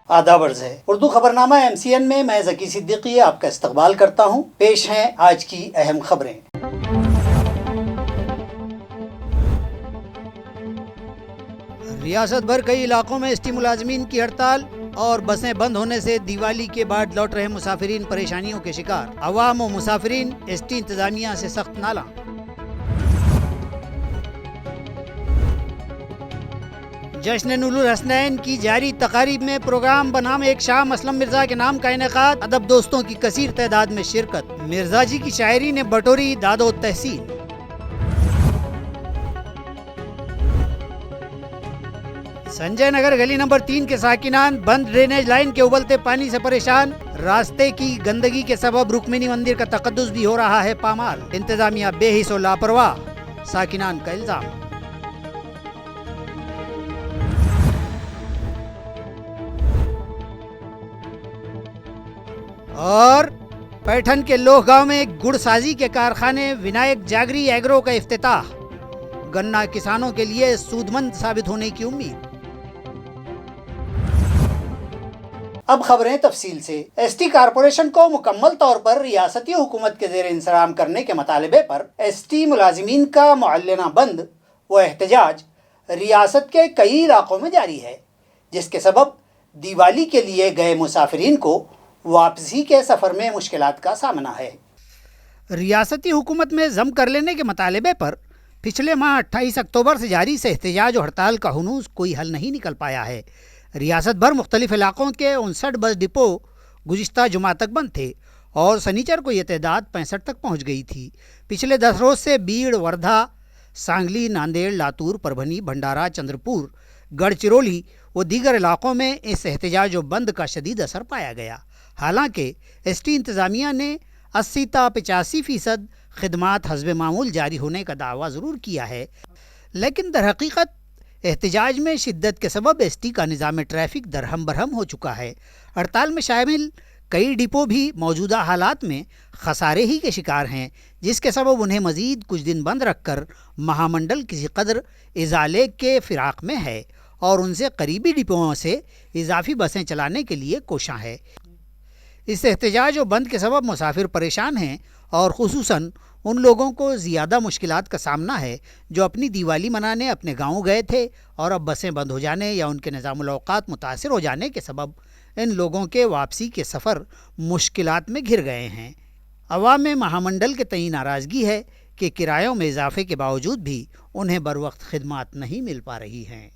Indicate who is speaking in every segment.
Speaker 1: आदाब अर्ज़ है। उर्दू खबरनामा MCN में मैं ज़की सिद्दीकी आपका इस्तकबाल करता हूँ। पेश हैं आज की अहम खबरें। रियासत भर कई इलाकों में ST मुलाजमीन की हड़ताल और बसें बंद होने से दिवाली के बाद लौट रहे मुसाफिरीन परेशानियों के शिकार। अवाम व मुसाफिरीन ST इंतजामिया से सख्त नाला। जश्न नुरुल हसनैन की जारी तकारीब में प्रोग्राम बनाम एक शाम असलम मिर्जा के नाम का इनेकाद। अदब दोस्तों की कसीर तादाद में शिरकत। मिर्जा जी की शायरी ने बटोरी दादो तहसील। संजय नगर गली नंबर 3 के साकिनान बंद ड्रेनेज लाइन के उबलते पानी से परेशान। रास्ते की गंदगी के सबब रुक्मिनी मंदिर का तकद्दुस भी हो रहा है पामाल। इंतजामिया बेहिस और लापरवाह, साकिनान का इल्जाम। और पैठन के लोह गांव में गुड़साजी के कारखाने विनायक जागरी एग्रो का इफ्तिताह। गन्ना किसानों के लिए सूदमंद साबित होने की उम्मीद। अब खबरें तफसील से। ST कारपोरेशन को मुकम्मल तौर पर रियासती हुकूमत के ज़ेर इंतज़ाम करने के मुतालबे पर ST मुलाजिमीन का मुअल्लना बंद व एहतजाज रियासत के कई इलाकों में जारी है, जिसके सबब दिवाली के लिए गए मुसाफिरीन को वापसी के सफ़र में मुश्किलात का सामना है। रियासती हुकूमत में जम कर लेने के मुतालबे पर पिछले माह 28 अक्टूबर से जारी से एहतजाज और हड़ताल का हुनूस कोई हल नहीं निकल पाया है। रियासत भर मुख्तलिफ इलाकों के 59 बस डिपो गुज़िश्ता जुमा तक बंद थे और सनीचर को ये तादाद 65 तक पहुँच गई थी। पिछले 10 रोज़ से बीड़, वर्धा, सांगली, नांदेड़, लातूर, परभनी, भंडारा, चंद्रपुर, गढ़चिरौली व दीगर इलाकों में इस एहतजाज और बंद का शदीद असर पाया गया। हालांकि ST इंतज़ामिया ने 80 ता 85% खिदमात हस्ब मामूल जारी होने का दावा ज़रूर किया है, लेकिन दरहकीकत एहतजाज में शिद्दत के सबब ST का निज़ाम ट्रैफिक दरहम बरहम हो चुका है। हड़ताल में शामिल कई डिपो भी मौजूदा हालात में खसारे ही के शिकार हैं, जिसके सबब उन्हें मज़ीद कुछ दिन बंद रखकर महामंडल किसी कदर इजाले के फिराक में है और उनसे करीबी डिपोओं से इजाफी बसें चलाने के लिए कोशां है। इस एहतजाज और बंद के सबब मुसाफिर परेशान हैं और ख़ुसूसन उन लोगों को ज़्यादा मुश्किलात का सामना है जो अपनी दिवाली मनाने अपने गाँव गए थे और अब बसें बंद हो जाने या उनके निज़ामुल औक़ात मुतासिर हो जाने के सबब इन लोगों के वापसी के सफ़र मुश्किलात में घिर गए हैं। अवाम में महामंडल के तई नाराज़गी है कि किरायों में इजाफे के बावजूद भी उन्हें बरवक्त खिदमात नहीं मिल पा रही हैं।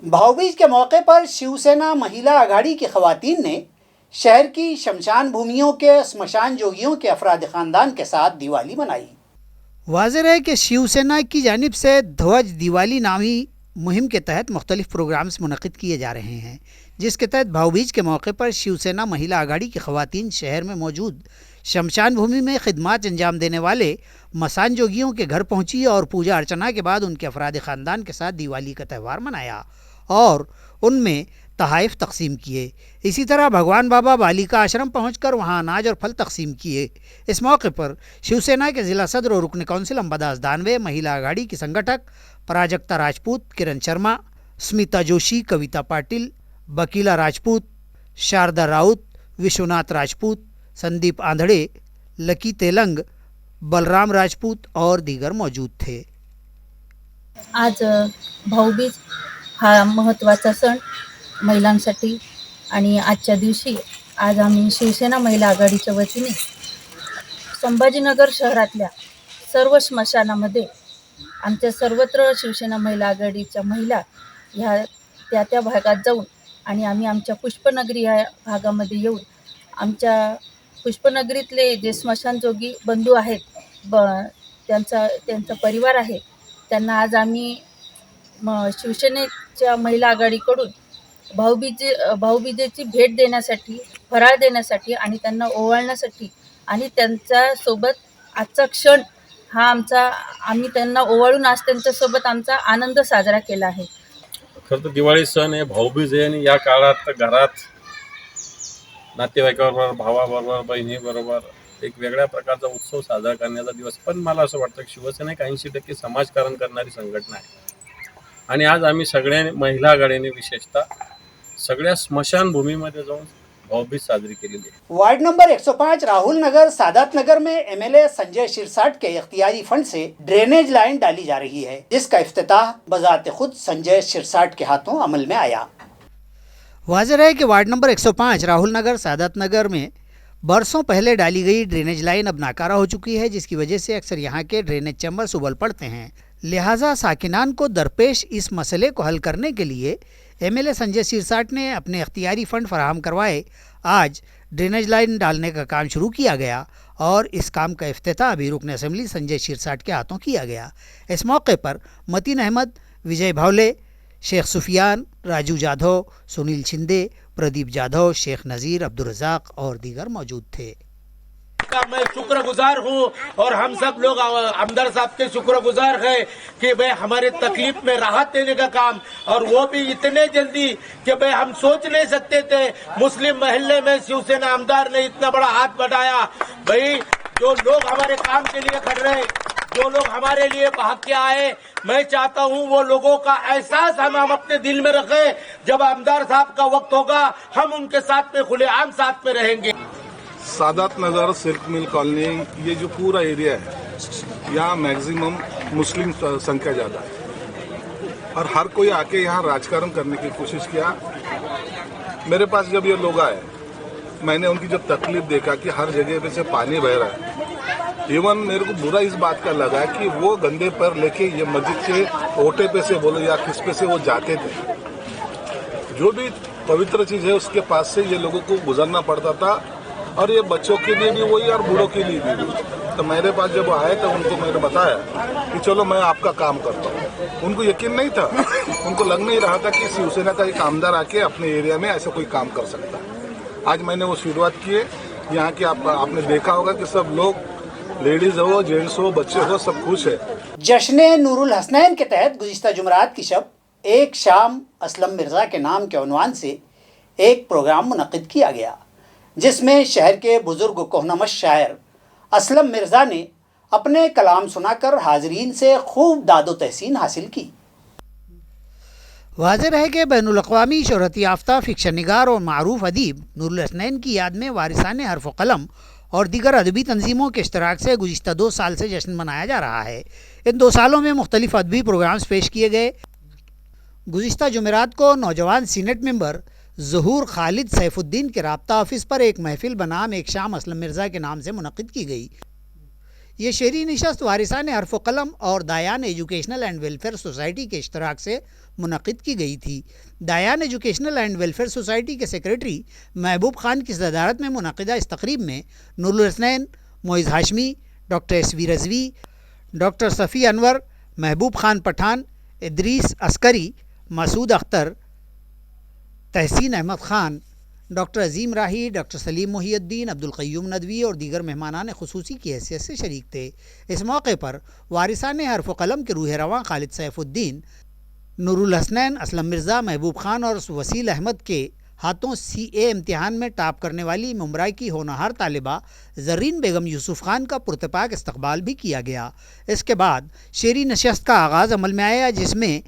Speaker 1: भाऊबीज के मौके पर शिवसेना महिला आघाड़ी की ख़वातीन ने शहर की शमशान भूमियों के स्मशान जोगियों के अफराद ख़ानदान के साथ दिवाली मनाई। वाज़ेह है कि शिवसेना की जानिब से ध्वज दिवाली नामी मुहिम के तहत मुख्तलिफ प्रोग्राम्स मुनक़िद किए जा रहे हैं, जिसके तहत भाऊबीज के मौके पर शिवसेना महिला आघाड़ी की ख़वातीन शहर में मौजूद शमशान भूमि में खिदमात अंजाम देने वाले मसान जोगियों के घर पहुँची और पूजा अर्चना के बाद उनके अफराद ख़ानदान के साथ दिवाली का त्यौहार मनाया और उनमें तहाइफ तकसीम किए। इसी तरह भगवान बाबा बालिका आश्रम पहुंचकर वहां अनाज और फल तकसीम किए। इस मौके पर शिवसेना के ज़िला सदर और रुकन कौंसिल अंबादास दानवे, महिला आघाड़ी की संगठक प्राजक्ता राजपूत, किरण शर्मा, स्मिता जोशी, कविता पाटिल, बकीला राजपूत, शारदा राउत, विश्वनाथ राजपूत, संदीप आंधड़े, लकी तेलंग, बलराम राजपूत और दीगर मौजूद थे।
Speaker 2: आज भाऊबीज हा महत्त्वाचा सण महिलांसाठी आणि आजच्या दिवशी आज आम्ही शिवसेना महिला आघाडीच्या वतीने संभाजीनगर शहरातल्या सर्व स्मशानामध्ये आमच्या सर्वत्र शिवसेना महिला आघाडीच्या महिला ह्या त्या भागात जाऊन आणि आम्ही आमच्या पुष्पनगरी या भागामध्ये येऊन आमच्या पुष्पनगरीतले जे स्मशानजोगी बंधू आहेत त्यांचा परिवार आहे त्यांना आज आम्ही शिवसेनेच्या महिला आघाडीकडून भाऊबीजेची भेट देण्यासाठी, फराळ देण्यासाठी आणि त्यांना ओवाळण्यासाठी आणि त्यांच्यासोबत आजचा क्षण हा आम्ही त्यांना ओवाळून आज त्यांच्यासोबत आमचा आनंद साजरा केला आहे।
Speaker 3: खरं तर दिवाळी सण हे भाऊबीज आहे आणि या काळात घरात नातेवाईकाबरोबर, भावाबरोबर, बहिणीबरोबर एक वेगळ्या प्रकारचा उत्सव साजरा करण्याचा दिवस। पण मला असं वाटतं की शिवसेना एक 80% समाजकारण करणारी संघटना आहे आणि आज आम्ही सगळ्या महिला आघाडीने विशेषतः सगळ्या स्मशानभूमीमध्ये जाऊन भाऊबीज साजरी केलेली आहे.
Speaker 1: वार्ड नंबर 105 राहुल नगर सादात नगर में एमएलए संजय शिरसाट के इख्तियारी फंड से ड्रेनेज लाइन डाली जा रही है, जिसका इफ्तिताह बजाते खुद संजय शिरसाट के हाथों अमल में आया। वाज़ेह है कि वार्ड नंबर 105 राहुल नगर सादात नगर में बरसों पहले डाली गई ड्रेनेज लाइन अब नाकारा हो चुकी है, जिसकी वजह से अक्सर यहाँ के ड्रेनेज चैम्बर्स उबल पड़ते हैं। लिहाजा साकिनान को दरपेश इस मसले को हल करने के लिए एमएलए संजय शिरसाट ने अपने इख्तियारी फ़ंड फराहम करवाए आज ड्रेनेज लाइन डालने का काम शुरू किया गया और इस काम का इफ्तिताह भी रुकन असम्बली संजय शिरसाट के हाथों किया गया। इस मौके पर मतीन अहमद, विजय भावले, शेख सुफियान, राजू जाधव, सुनील शिंदे, प्रदीप जाधव, शेख नज़ीर, अब्दुल रज़ाक और दीगर मौजूद थे।
Speaker 4: का मैं शुक्रगुजार हूं और हम सब लोग आमदार साहब के शुक्रगुजार हैं कि भाई हमारे तकलीफ में राहत देने का काम, और वो भी इतने जल्दी कि भाई हम सोच नहीं सकते थे। मुस्लिम महल्ले में शिवसेना आमदार ने इतना बड़ा हाथ बढ़ाया। भाई जो लोग हमारे काम के लिए खड़ रहे, जो लोग हमारे लिए भाग के आए, मैं चाहता हूं वो लोगों का एहसास हम अपने दिल में रखें। जब आमदार साहब का वक्त होगा हम उनके साथ में खुलेआम साथ में रहेंगे।
Speaker 5: Sadat Nagar, silk mill colony, ये जो पूरा एरिया है यहाँ मैक्सिमम मुस्लिम संख्या ज़्यादा है और हर कोई आके यहाँ राजकारण करने की कोशिश किया। मेरे पास जब ये लोग आए, मैंने उनकी जब तकलीफ देखा कि हर जगह पे से पानी बह रहा है, इवन मेरे को बुरा इस बात का लगा कि वो गंदे पर लेके ये मस्जिद के ओटे पे से बोलो या किस पे से वो जाते थे। जो भी पवित्र चीज़ है उसके पास से ये लोगों को गुजरना पड़ता था और ये बच्चों के लिए भी वही और बूढ़ों के लिए भी। तो मेरे पास जब आए तो उनको मैंने बताया कि चलो मैं आपका काम करता हूँ। उनको यकीन नहीं था, उनको लग नहीं रहा था कि शिवसेना का एक आमदार आके अपने एरिया में ऐसा कोई काम कर सकता है। आज मैंने वो शुरुआत की है। यहाँ की आपने देखा होगा कि सब लोग, लेडीज हो, जेंट्स हो, बच्चे हो, सब खुश है।
Speaker 1: जश्न नूरुल हसनैन के तहत गुज़िश्ता जुमरात की शब एक शाम असलम मिर्ज़ा के नाम के उन्वान से एक प्रोग्राम मुनक़िद किया गया, जिसमें शहर के बुज़ुर्ग कोहनमश शायर असलम मिर्ज़ा ने अपने कलाम सुनाकर हाज़रीन से खूब दादो तहसीन हासिल की। वाज़ेह है कि बैनुल-अक़वामी शोहरत याफ्ता फ़िक्शन निगार और मारूफ अदीब नूरुल हसनैन की याद में वारिसाने हर्फ़ व क़लम और दीगर अदबी तंजीमों के इश्तराक से गुज़िश्ता 2 साल से जश्न मनाया जा रहा है। इन 2 सालों में मुख्तलिफ़ अदबी प्रोग्राम्स पेश किए गए। गुज़िश्ता जुमेरात को नौजवान सीनेट मेंबर ज़हूर खालिद सैफुद्दीन के राब्ता ऑफिस पर एक महफिल बनाम एक शाम असलम मिर्ज़ा के नाम से मुनक़िद की गई। ये शेरी नशस्त वारिसाने हर्फ़ व क़लम और Dayan educational and welfare society के इश्तराक से मुनक़िद की गई थी। Dayan educational and welfare society के सेक्रेटरी महबूब खान की सदारत में मुनक़िदा इस तक़रीब में Noorul Hasnain, Moiz Hashmi, doctor S V Rizvi, doctor Safi Anwar, Mehboob Khan Pathan, Idrees Askari, Masood Akhtar, Tehseen Ahmed Khan, doctor Azeem Rahi, doctor Saleem Mohiuddin, Abdul Qayyum Nadvi और दीगर मेहमानान ख़ुसूसी की हैसियत से शरीक थे। इस मौके पर वारिसाने हर्फ़ व क़लम के रूह रवां खालिद सैफुद्दीन, नूरुल हसनैन, असलम मिर्ज़ा, महबूब खान और वसील अहमद के हाथों CA इम्तिहान में टॉप करने वाली मुंबई की होनहार तालिबा ज़रीन बेगम यूसुफ़ खान का पुरतपाक इस्तकबाल भी किया गया। इसके बाद शेरी नशस्त का आगाज़ अमल में आया, जिसमें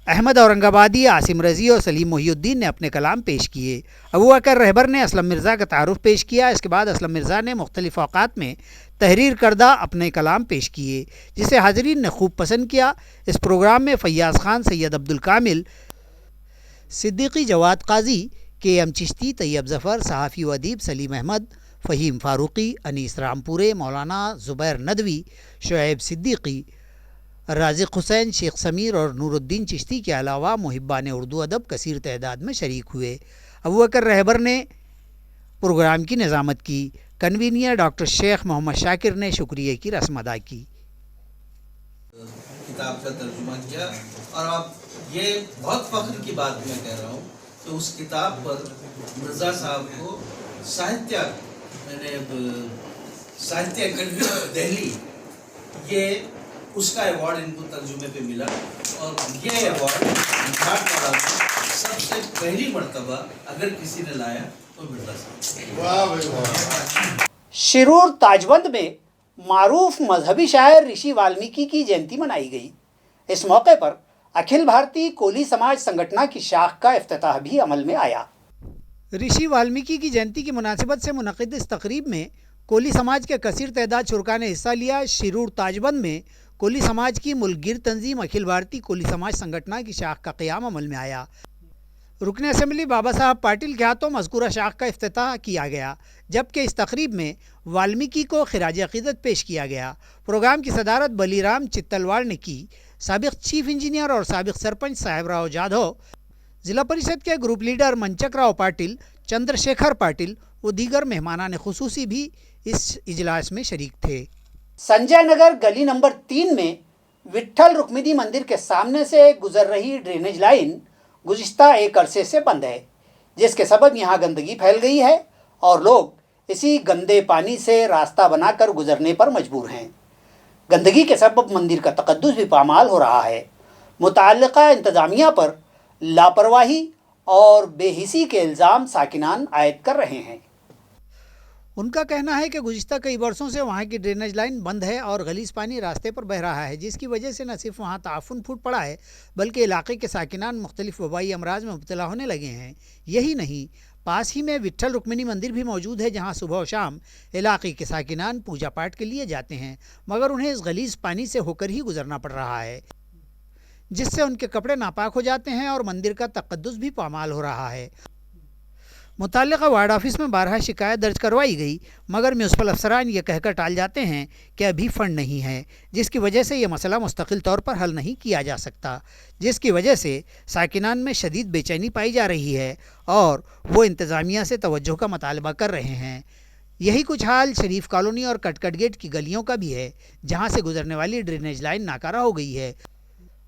Speaker 1: अहमद औरंगाबादी, आसिम रज़ी और सलीम मोहिउद्दीन ने अपने कलाम पेश किए। अबू बकर रहबर ने असलम मिर्ज़ा का तारुफ पेश किया। इसके बाद असलम मिर्ज़ा ने मुख्तलिफ़ औक़ात में तहरीर करदा अपने कलाम पेश किए, जिसे हाज़रीन ने खूब पसंद किया। इस प्रोग्राम में फ़ैयाज़ ख़ान, सैयद अब्दुल कामिल, सिद्दीक़ी जवाद क़ाज़ी, KM चिश्ती, तैयब ज़फ़र, सहाफ़ी व अदीब सलीम अहमद, फ़हीम फ़ारूक़ी, अनीस रामपुरे, मौलाना ज़ुबैर नदवी, शुएब सिद्दीक़ी, राज़िक़ हुसैन, शेख समीर और नूरुद्दीन चिश्ती के अलावा मुहिब्बान उर्दू अदब कसीर तादाद में शरीक हुए। अबू बकर रहबर ने प्रोग्राम की निज़ामत की। कन्वीनियर डॉक्टर शेख मोहम्मद शाकिर ने शुक्रिया की रस्म अदा की।
Speaker 6: किताब का तर्जुमा किया और अब ये बहुत फ़ख्र की बात मैं कह रहा हूँ कि उस किताब पर मिर्ज़ा साहब को साहित्य अकादमी दिल्ली ये उसका अवार्ड इनको तर्जुमे पे मिला और ये अवार्ड सबसे पहली मर्तबा अगर किसी ने लाया तो मिर्ज़ा साहब।
Speaker 1: शिरूर ताजबंद में मारूफ मजहबी शायर ऋषि वाल्मीकि की जयंती मनाई गई। इस मौके पर अखिल भारतीय कोली समाज संगठन की शाख का इफ्तिताह भी अमल में आया। ऋषि वाल्मीकि की जयंती की मुनासिबत से मुनक़िद इस तकरीब में कोली समाज के कसीर तादाद शुरका ने हिस्सा लिया। शिरूर ताजबंद में कोली समाज की मुल्कगिर तंजीम अखिल भारतीय कोली समाज संगठन की शाख का क़याम अमल में आया। रुकन असम्बली बाबा साहब पाटिल के हाथों मज़कूरा शाख का इफ्तिताह किया गया, जबकि इस तकरीब में वाल्मीकि को खिराज अक़ीदत पेश किया गया। प्रोग्राम की सदारत बलीराम चित्तलवाड़ ने की। साबिक़ चीफ इंजीनियर और साबिक़ सरपंच साहेब राव जाधव, ज़िला परिषद के ग्रुप लीडर मंचक राव पाटिल, चंद्रशेखर पाटिल व दीगर मेहमानान खुसूसी भी इस इजलास में शरीक थे। संजय नगर गली नंबर 3 में विट्ठल रुक्मिणी मंदिर के सामने से गुजर रही ड्रेनेज लाइन गुज़िश्ता एक अरसे से बंद है, जिसके सबब यहाँ गंदगी फैल गई है और लोग इसी गंदे पानी से रास्ता बनाकर गुजरने पर मजबूर हैं। गंदगी के सबब मंदिर का तक़द्दुस भी पामाल हो रहा है। मुताल्लिक़ा इंतज़ामिया पर लापरवाही और बेहिसी के इल्ज़ाम साकिनान आयद कर रहे हैं। उनका कहना है कि गुज़िश्ता कई वर्षों से वहाँ की ड्रेनेज लाइन बंद है और गलीज़ पानी रास्ते पर बह रहा है, जिसकी वजह से न सिर्फ वहाँ ताफ़ुन फूट पड़ा है बल्कि इलाके के साकिनान मुख्तलिफ वबाई अमराज में मुब्तला होने लगे हैं। यही नहीं, पास ही में विट्ठल रुक्मिणी मंदिर भी मौजूद है, जहाँ सुबह और शाम इलाके के साकिनान पूजा पाठ के लिए जाते हैं, मगर उन्हें इस गलीज़ पानी से होकर ही गुजरना पड़ रहा है, जिससे उनके कपड़े नापाक हो जाते हैं और मंदिर का तक़द्दुस भी पामाल हो रहा है। मुताल्लिक़ा वार्ड ऑफिस में 12 शिकायत दर्ज करवाई गई, मगर म्यूनसिपल अफसरान ये कहकर टाल जाते हैं कि अभी फ़ंड नहीं है, जिसकी वजह से ये मसला मुस्तकिल तौर पर हल नहीं किया जा सकता, जिसकी वजह से साकिनान में शदीद बेचैनी पाई जा रही है और वो इंतज़ामिया से तवज्जो का मुतालबा कर रहे हैं। यही कुछ हाल शरीफ कॉलोनी और कटकट गेट की गलियों का भी है, जहाँ से गुजरने वाली ड्रेनेज लाइन नाकारा हो गई है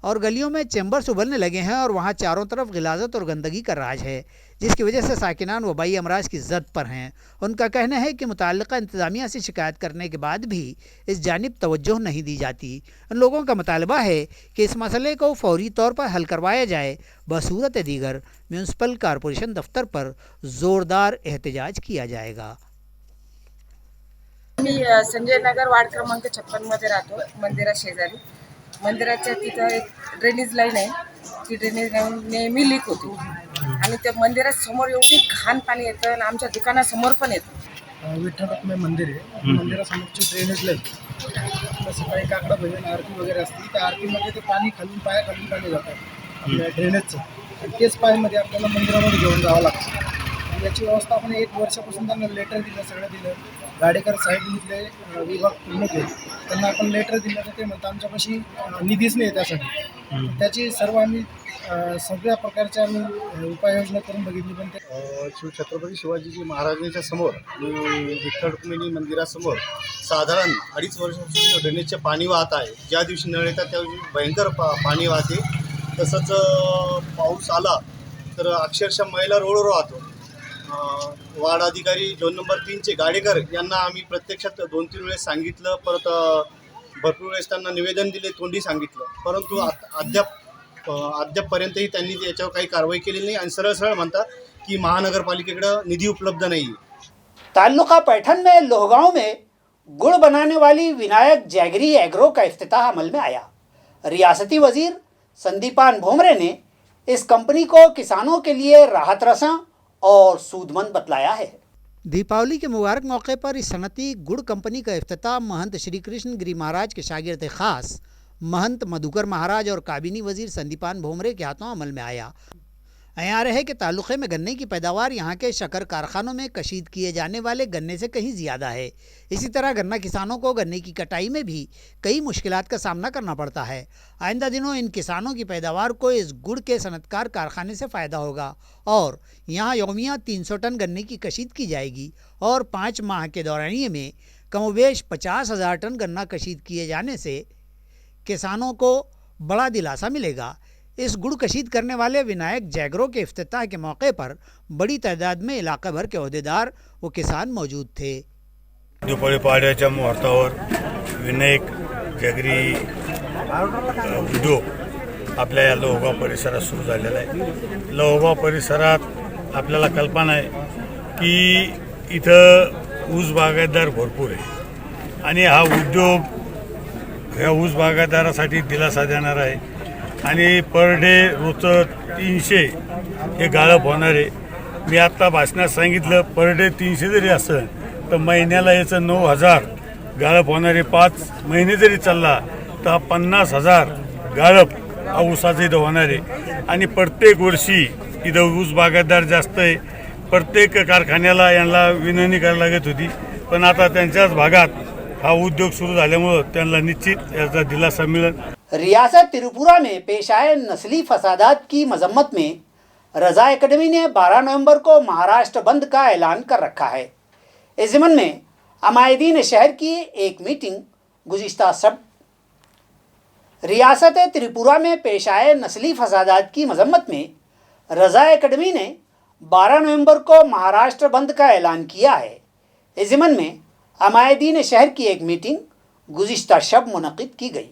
Speaker 1: और गलियों में चैम्बर्स उबलने लगे हैं और वहाँ चारों तरफ गिलाजत और गंदगी का राज है, जिसकी वजह से साकिनान वबाई अमराज की ज़द पर हैं। उनका कहना है कि मुताल्लिक़ा इंतज़ामिया से शिकायत करने के बाद भी इस जानिब तवज्जो नहीं दी जाती। उन लोगों का मुतालबा है कि इस मसले को फौरी तौर पर हल करवाया जाए, बसूरत दीगर म्यूनसिपल कॉरपोरेशन दफ्तर पर ज़ोरदार एहतजाज किया जाएगा।
Speaker 7: मी संजय नगर वार्ड क्रमांक 56 मध्ये राहतो, मंदिरा शेजारी। मंदिराच्या तिथं एक ड्रेनेज लाईन आहे, ती ड्रेनेज लाईन नेहमी लीक होती आणि त्या मंदिरासमोर एवढी घाण पाणी येतं आणि आमच्या दुकानासमोर पण येतं।
Speaker 8: विठ्ठल रुक्मिणी मंदिर आहे, मंदिरासमोरची ड्रेनेज लाईन सकाळी काकडा भजन आरती वगैरे असते, त्या आरतीमध्ये ते पाणी खालून पायाखालून पाणी जातं आपल्या ड्रेनेजचं, आणि तेच पाण्यामध्ये आपल्याला मंदिरामध्ये घेऊन जावं लागतं। याची व्यवस्था आपण 1 वर्षापासून त्यांना लेटर दिलं, सगळं दिलं, गाडेकर साहेब इथले विभाग पूर्ण केले, त्यांना आपण लेटर दिलं तर ते म्हणतात आमच्यापाशी निधीच नाही त्यासाठी। त्याची सर्व आम्ही सगळ्या प्रकारच्या आम्ही उपाययोजना करून बघितली, पण ते
Speaker 9: छत्रपती शिवाजी महाराजांच्या समोर विठ्ठल रुक्मिणी मंदिरासमोर साधारण 2.5 वर्षापासून ड्रेनेजचे पाणी वाहत आहे। ज्या दिवशी नळ येतात त्या दिवशी भयंकर पाणी वाहते। तसंच पाऊस आला तर अक्षरशः मैला रोडवर वाहतो। वार्ड अधिकारी 2 नंबर 3चे गाडेकर यांना आम्ही प्रत्यक्षात 2-3 वेळेस सांगितलं, परत भरपूर वेळेस त्यांना निवेदन दिले, तोंडी सांगितलं, परंतु अद्यापपर्यंतही त्यांनी याच्यावर काही कारवाई केली नाही आणि सरळ सरळ म्हणतात की महानगरपालिकेकडे निधी उपलब्ध नहीं है।
Speaker 1: ताल्लुका पैठन में लोहगांव में गुड़ बनाने वाली विनायक जैगरी एग्रो का इफ्तिताह अमल में आया। रियासती वजीर संदीपान भोमरे ने इस कंपनी को किसानों के लिए राहत रसा और सूदमंद बतलाया है। दीपावली के मुबारक मौके पर इस सनती गुड़ कंपनी का इफ्तिताह महंत श्री कृष्ण गिरी महाराज के शागिर्द खास महंत मधुकर महाराज और काबीनी वजीर संदीपान भोमरे के हाथों अमल में आया। यहाँ रहे कि ताल्लुक़े में गन्ने की पैदावार यहाँ के शक्कर कारखानों में कशीद किए जाने वाले गन्ने से कहीं ज़्यादा है। इसी तरह गन्ना किसानों को गन्ने की कटाई में भी कई मुश्किलात का सामना करना पड़ता है। आइंदा दिनों इन किसानों की पैदावार को इस गुड़ के सनतकार कारखाने से फ़ायदा होगा और यहाँ यौमिया 300 टन गन्ने की कशीद की जाएगी और 5 माह के दौरानिए में कमोबेश 50,000 टन गन्ना कशीद किए जाने से किसानों को बड़ा दिलासा मिलेगा। इस गुड़ कशीद करने वाले विनायक जैगरो के इफ्तिताह के मौके पर बड़ी तादाद में इलाका भर के अहदेदार व किसान मौजूद थे।
Speaker 10: दीपावली पहाड़्याच्या मुहूर्तावर विनायक जैगरी उद्योग आपल्या या लोहगाव परिसरात सुरू झालेला आहे। लोहगाव परिसरात आपल्याला कल्पना आहे की इथं ऊस बागायतदार भरपूर आहे आणि हा उद्योग ह्या ऊस बागायतदारासाठी दिलासा देणार आहे। आणि पर डे रोजचं 300 हे गाळप होणार आहे. मी आत्ता भाषणात सांगितलं पर डे 300 जरी असेल तर महिन्याला याचं 9,000 गाळप होणार आहे. 5 महिने जरी चालला तर 50,000 गाळप हा ऊसाचं इथं होणार आहे. आणि प्रत्येक वर्षी इथं ऊस बागायतदार जास्त आहे. प्रत्येक कारखान्याला यांना विनवणी करायला लागत होती, पण आता त्यांच्याच भागात हा उद्योग शुरू झाल्यामुळं त्यांना निश्चित याचा दिलासा मिळेल.
Speaker 1: रियासत त्रिपुरा में पेश आए नस्ली फसादात की मजम्मत में रजा एकेडमी ने 12 नवंबर को महाराष्ट्र बंद का ऐलान कर रखा है. इस ज़िमन में अमायदीन शहर की एक मीटिंग गुज़िश्ता सब रियासत त्रिपुरा में पेश आए नस्ली फसादात की मजम्मत में रजा एकेडमी ने 12 नवंबर को महाराष्ट्र बंद का ऐलान किया है. इस ज़िमन में अमायदीन शहर की एक मीटिंग गुज़िश्ता शब मुनक़िद की गई.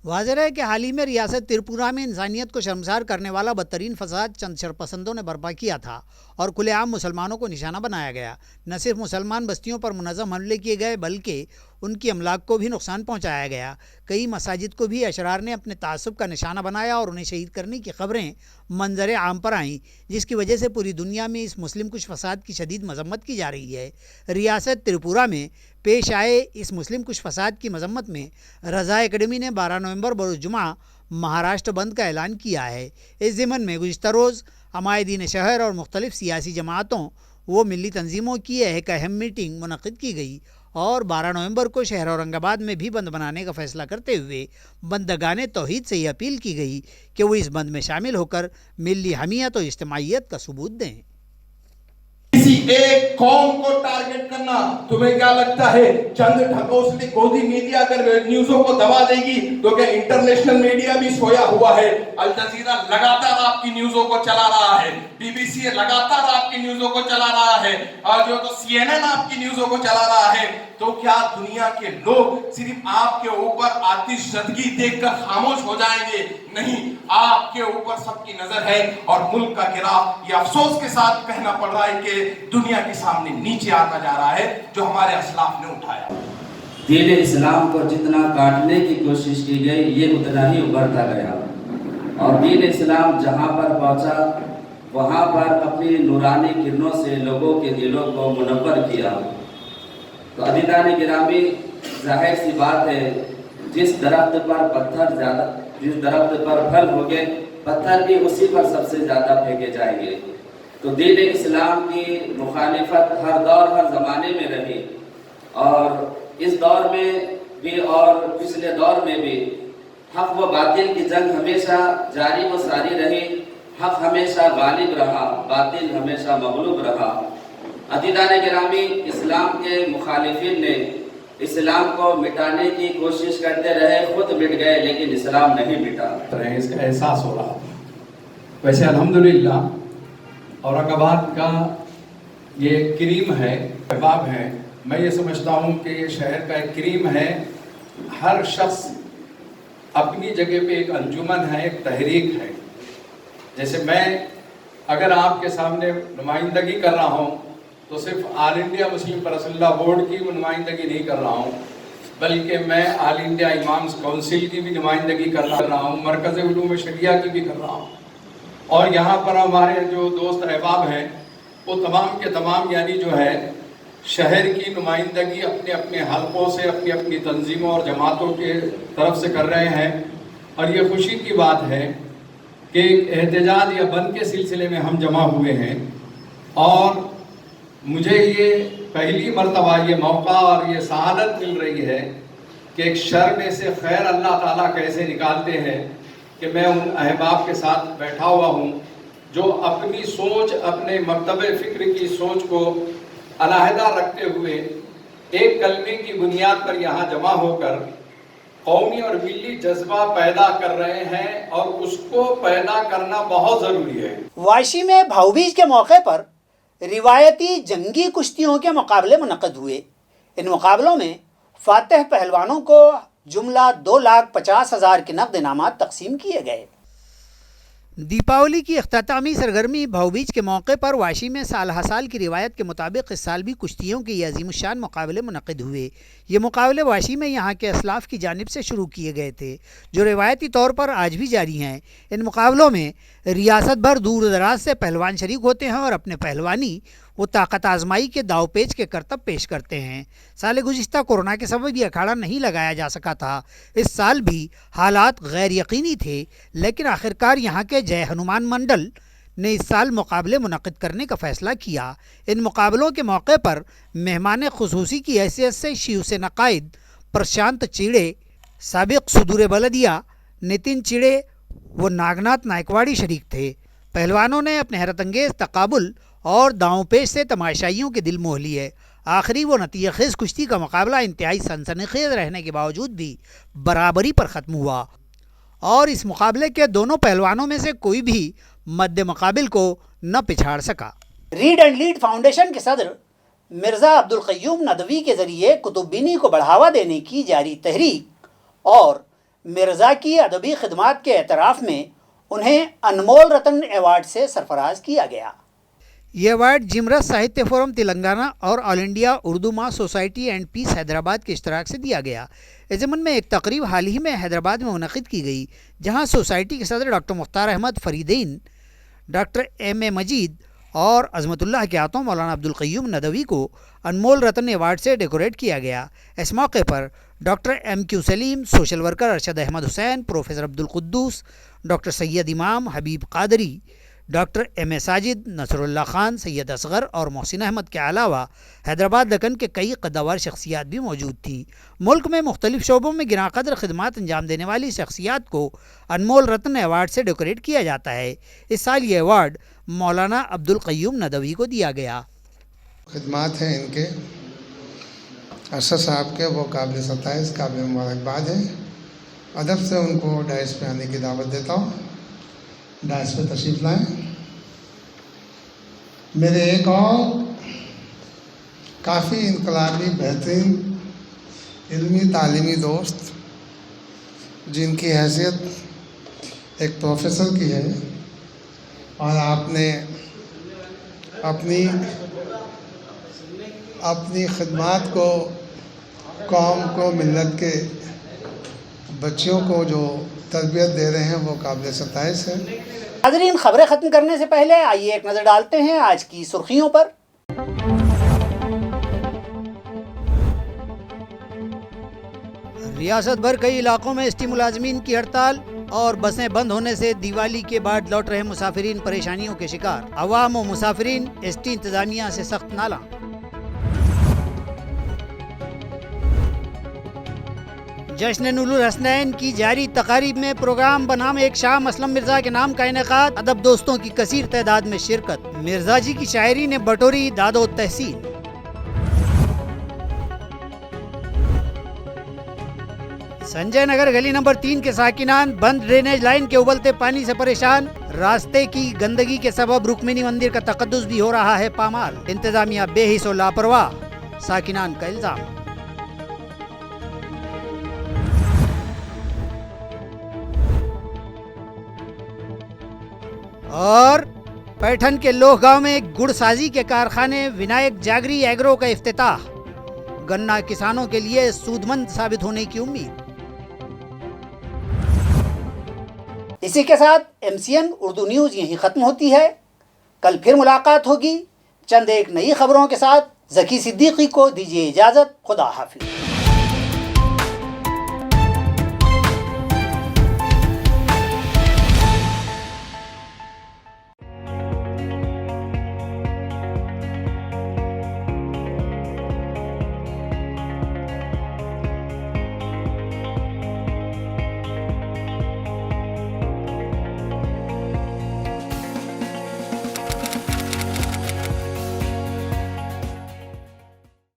Speaker 1: वाज़ेह है कि हाल ही में रियासत त्रिपुरा में इंसानियत को शर्मसार करने वाला बदतरीन फसाद चंद शरपसंदों ने बर्पा किया था और खुलेआम मुसलमानों को निशाना बनाया गया. न सिर्फ मुसलमान बस्तियों पर मुनज़्ज़म हमले किए गए बल्कि उनकी अमलाक को भी नुकसान पहुंचाया गया. कई मसाजिद को भी अशरार ने अपने तासुब का निशाना बनाया और उन्हें शहीद करने की खबरें मंजर आम पर आईं, जिसकी वजह से पूरी दुनिया में इस मुस्लिम कुश फसाद की शदीद मजम्मत की जा रही है. रियासत त्रिपुरा में पेश आए इस मुस्लिम कुश फसाद की मजम्मत में रज़ा एकेडमी ने 12 नवंबर बरोज़ जुमा महाराष्ट्र बंद का ऐलान किया है. इस ज़िमन में गुज़िश्ता रोज़ अमायदीन शहर और मुख्तलिफ़ सियासी जमातों व मिली तंजीमों की एक अहम मीटिंग मुनक़िद की गई और 12 नवंबर को शहर औरंगाबाद में भी बंद बनाने का फ़ैसला करते हुए बंदगाने तौहीद से ये अपील की गई कि वो इस बंद में शामिल होकर मिली हमीयत और इज्तिमाइयत का सबूत दें.
Speaker 11: किसी एक कौम को टारगेट करना, तुम्हें क्या लगता है चंद ढकोसली गोदी मीडिया अगर न्यूज़ों को दबा देगी तो क्या इंटरनेशनल मीडिया भी सोया हुआ है? अल जजीरा लगातार आपकी न्यूज़ों को चला रहा है, बीबीसी लगातार आपकी न्यूज़ों को चला रहा है, और जो तो CNN आपकी न्यूज़ों को चला रहा है. तो क्या दुनिया के लोग सिर्फ आपके ऊपर आतिशज़दगी देखकर खामोश हो जाएंगे? नहीं, आपके ऊपर सबकी नजर है और मुल्क का गिराव ये अफसोस के साथ कहना पड़ रहा है कि दुनिया के सामने नीचे आता जा रहा है जो हमारे असलाफ ने उठाया.
Speaker 12: दीन इस्लाम को जितना काटने की कोशिश की गई ये उतना ही उभरता गया और दीन इस्लाम जहाँ पर पहुँचा वहाँ पर अपनी नूरानी किरणों से लोगों के दिलों को मुनव्वर किया. तो अदीदान गिरामी, जाहिर सी बात है जिस दरख्त पर पत्थर ज़्यादा, जिस दरख्त पर फल होंगे पत्थर भी उसी पर सबसे ज़्यादा फेंके जाएंगे. तो दीन इस्लाम की मुखालिफत हर दौर हर ज़माने में रही और इस दौर में भी और पिछले दौर में भी हक़ व बातिल की जंग हमेशा जारी व सारी रही. हक़ हमेशा गालिब रहा, बातिल हमेशा मगलूब रहा. अदीदान गिरामी, इस्लाम के मुखालिफिन ने इस्लाम को मिटाने की कोशिश करते रहे, खुद मिट गए लेकिन इस्लाम नहीं मिटा.
Speaker 13: इसका एहसास हो रहा था. वैसे अल्हम्दुलिल्लाह औरंगाबाद का ये क्रीम है, अहबाब है. मैं ये समझता हूँ कि ये शहर का एक क्रीम है. हर शख्स अपनी जगह पे एक अंजुमन है, एक तहरीक है. जैसे मैं अगर आपके सामने नुमाइंदगी कर रहा हूँ तो सिर्फ ऑल इंडिया मुस्लिम परसुल्ला बोर्ड की नुमाइंदगी नहीं कर रहा हूँ, बल्कि मैं ऑल इंडिया इमाम्स काउंसिल की भी नुमाइंदगी कर रहा हूँ, मरकज़ उलूम शरिया की भी कर रहा हूँ. और यहाँ पर हमारे जो दोस्त अहबाब हैं वो तमाम के तमाम यानी जो है शहर की नुमाइंदगी अपने अपने हलकों से अपनी अपनी तंजीमों और जमातों के तरफ से कर रहे हैं. और ये खुशी की बात है कि एहतजाज या बंद के सिलसिले में हम जमा हुए हैं और मुझे ये पहली मर्तबा ये मौका और ये सआदत मिल रही है कि एक शर में से खैर अल्लाह ताला कैसे निकालते हैं कि मैं उन अहबाब के साथ बैठा हुआ हूँ जो अपनी सोच, अपने मकतब फ़िक्र की सोच को अलहदा रखते हुए एक कलमे की बुनियाद पर यहाँ जमा होकर कौमी और मिली जज्बा पैदा कर रहे हैं और उसको पैदा करना बहुत ज़रूरी है.
Speaker 1: वाशी में भाऊबीज के मौके पर रिवायती जंगी कुश्तियों के मुकाबले मुनक़द हुए. इन मुकाबलों में फातह पहलवानों को जुमला 2,50,000 के नक़द इनामात तकसीम किए गए. दीपावली की अख्तामी सरगर्मी भाऊबीज के मौके पर वाशी में साल हर साल की रिवायत के मुताबिक इस साल भी कुश्तियों के ये अजीमुशान मुकाबले मुनक़िद हुए। ये मुकाबले वाशी में यहाँ के असलाफ की जानिब से शुरू किए गए थे, जो रिवायती तौर पर आज भी जारी हैं। इन मुकाबलों में रियासत भर दूर दराज से पहलवान शरीक होते हैं और अपने पहलवानी वो ताकत आजमाई के दावपेच के करतब पेश करते हैं। साल गुज़िश्ता कोरोना के सबब ये अखाड़ा नहीं लगाया जा सका था। इस साल भी हालात गैर यकीनी थे, लेकिन आखिरकार यहाँ के जय हनुमान मंडल ने इस साल मुकाबले मुनक़िद करने का फ़ैसला किया। इन मुकाबलों के मौके पर मेहमान खुसूसी की हैसियत से शिवसेना कायद प्रशांत चिड़े, साबिक़ सदूर बलदिया नितिन चिड़े व नागनाथ नायकवाड़ी शरीक थे। पहलवानों ने अपने हैरतअंगेज़ तकाबुल और दांव पेश से तमाशाइयों के दिल मोह लिए। आखिरी वो नतीजेखेज़ कुश्ती का मुकाबला इंतहाई सनसनीखेज़ रहने के बावजूद भी बराबरी पर ख़त्म हुआ और इस मुकाबले के दोनों पहलवानों में से कोई भी मद्दे मुकाबिल को न पिछाड़ सका। रीड एंड लीड फाउंडेशन के सदर मिर्ज़ा अब्दुल क़य्यूम नदवी के ज़रिए कुतुबीनी को बढ़ावा देने की जारी तहरीक और मिर्ज़ा की अदबी खिदमात के एतराफ़ में उन्हें अनमोल रत्न अवार्ड से सरफराज किया गया। ये अवार्ड जिमरस साहित्य फोरम तेलंगाना और ऑल इंडिया उर्दू माँ सोसाइटी एंड पीस हैदराबाद के इश्तराक से दिया गया। इस ज़मन में एक तकरीब हाल ही में हैदराबाद में मुनक़िद की गई, जहाँ सोसाइटी के सदर doctor Mukhtar Ahmed Fareedin, doctor M.A. Majeed और अज़मतुल्लाह के हाथों मौलाना अब्दुल क़य्यूम नदवी को अनमोल रत्न अवार्ड से डेकोरेट किया गया। इस मौके पर doctor M.Q. Saleem, social worker Arshad Ahmed Hussain, professor Abdul Quddus, doctor Syed Imam, Habib Qadri, doctor M.A. Sajid, Nasrullah Khan, Syed Asghar और मोहसिन अहमद के अलावा हैदराबाद दक्कन के कई कद्दावर शख्सियात भी मौजूद थी। मुल्क में मुख्तलिफ शोबों में गिना कदर खिदमात अंजाम देने वाली शख्सियात को अनमोल रत्न अवार्ड से डेकोरेट किया जाता है। इस साल ये अवार्ड मौलाना अब्दुल क़य्यूम नदवी को दिया गया।
Speaker 14: खिदमात हैं इनके अरशद साहब के, वो काबिल सताइश, काबिल मुबारकबाद है। अदब से उनको डाइस पे आने की दावत देता हूँ। डाइस पे तशरीफ़ लाएँ। मेरे एक और काफ़ी इनकलाबी बेहतरीन इल्मी तालीमी दोस्त, जिनकी हैसियत एक प्रोफेसर की है और आपने अपनी खिदमात को कौम को, मिल्लत के बच्चियों को जो तरबियत दे रहे हैं, वो काबिल सताइश है।
Speaker 1: नाज़रीन, खबरें ख़त्म करने से पहले आइए एक नज़र डालते हैं आज की सुर्खियों पर। रियासत भर कई इलाकों में एसटी मुलाजमीन की हड़ताल और बसें बंद होने से दिवाली के बाद लौट रहे मुसाफिरीन परेशानियों के शिकार। अवाम व मुसाफिरीन एसटी इंतजामिया से सख्त नाला। जश्न नुरुल हसनैन की जारी तकारीब में प्रोग्राम बनाम एक शाम असलम मिर्जा के नाम का इनेकाद। अदब दोस्तों की कसीर तादाद में शिरकत। मिर्जा जी की शायरी ने बटोरी दादो तहसील। संजय नगर गली नंबर 3 के साकिनान बंद ड्रेनेज लाइन के उबलते पानी से परेशान। रास्ते की गंदगी के सबब रुक्मिनी मंदिर का तकद्दुस भी हो रहा है पामाल। इंतजामिया बेहिस और लापरवाह, साकिनान का इल्जाम। और पैठन के लोह गांव में गुड़साजी के कारखाने विनायक जागरी एग्रो का इफ्तिताह। गन्ना किसानों के लिए सूदमंद साबित होने की उम्मीद। इसी के साथ MCN उर्दू न्यूज़ यहीं ख़त्म होती है। कल फिर मुलाकात होगी चंद एक नई खबरों के साथ। ज़की सिद्दीकी को दीजिए इजाज़त। खुदा हाफिज़।